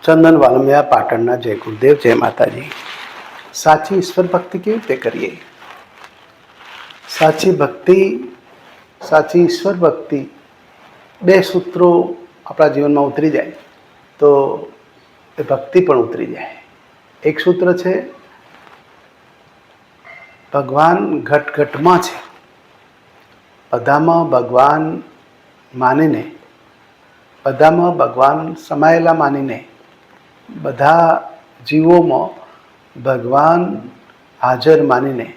ચંદન વાલમિયા પાટણના જય ગુરુદેવ, જય માતાજી। સાચી ઈશ્વર ભક્તિ કેવી રીતે કરીએ? સાચી ભક્તિ, સાચી ઈશ્વર ભક્તિ, બે સૂત્રો આપણા જીવનમાં ઉતરી જાય તો એ ભક્તિ પણ ઉતરી જાય। એક સૂત્ર છે, ભગવાન ઘટ ઘટમાં છે, બધામાં ભગવાન માનીને, બધામાં ભગવાન સમાયેલા માનીને, બધા જીવોમાં ભગવાન હાજર માનીને,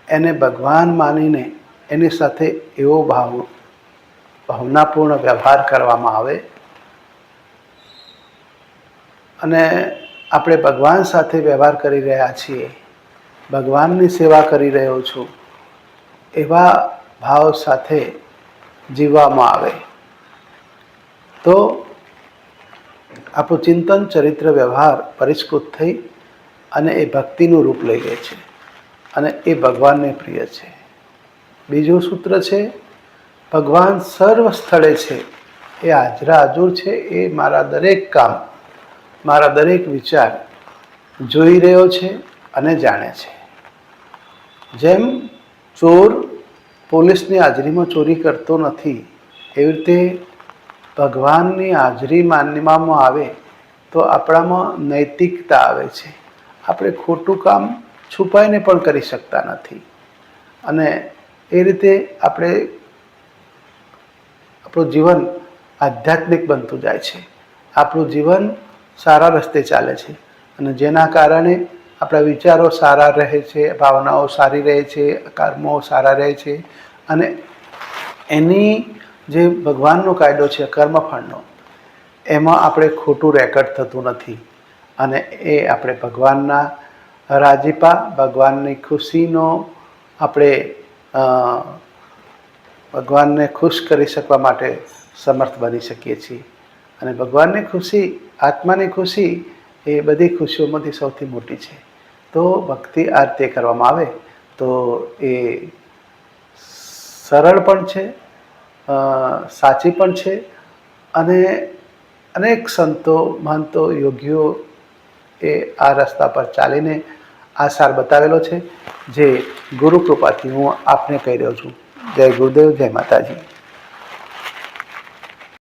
એને ભગવાન માનીને એની સાથે એવો ભાવનાપૂર્ણ વ્યવહાર કરવામાં આવે અને આપણે ભગવાન સાથે વ્યવહાર કરી રહ્યા છીએ, ભગવાનની સેવા કરી રહ્યો છું, એવા ભાવ સાથે જીવવામાં આવે તો આપણું ચિંતન, ચરિત્ર, વ્યવહાર પરિષ્કૃત થઈ અને એ ભક્તિનું રૂપ લઈ લે છે અને એ ભગવાનને પ્રિય છે। બીજું સૂત્ર છે, ભગવાન સર્વ સ્થળે છે, એ હાજરા હાજર છે, એ મારા દરેક કામ, મારા દરેક વિચાર જોઈ રહ્યો છે અને જાણે છે। જેમ ચોર પોલીસની હાજરીમાં ચોરી કરતો નથી, એવી રીતે ભગવાનની હાજરી માનવામાં આવે તો આપણામાં નૈતિકતા આવે છે। આપણે ખોટું કામ છુપાઈને પણ કરી શકતા નથી અને એ રીતે આપણું જીવન આધ્યાત્મિક બનતું જાય છે, આપણું જીવન સારા રસ્તે ચાલે છે અને જેના કારણે આપણા વિચારો સારા રહે છે, ભાવનાઓ સારી રહે છે, કર્મો સારા રહે છે અને એની જે ભગવાનનો કાયદો છે કર્મફળનો, એમાં આપણે ખોટું રેકર્ડ થતું નથી અને એ આપણે ભગવાનના રાજીપા, ભગવાનની ખુશીનો આપણે ભગવાનને ખુશ કરી શકવા માટે સમર્થ બની શકીએ છીએ। અને ભગવાનની ખુશી, આત્માની ખુશી એ બધી ખુશીઓમાંથી સૌથી મોટી છે। તો ભક્તિ આ રીતે કરવામાં આવે તો એ સરળ પણ છે, સાચી પણ છે અને અનેક સંતો, મહંતો, યોગીઓ એ આ રસ્તા પર ચાલીને આ સાર બતાવેલો છે, જે ગુરુ કૃપાથી હું આપને કહી રહ્યો છું। જય ગુરુદેવ, જય માતાજી।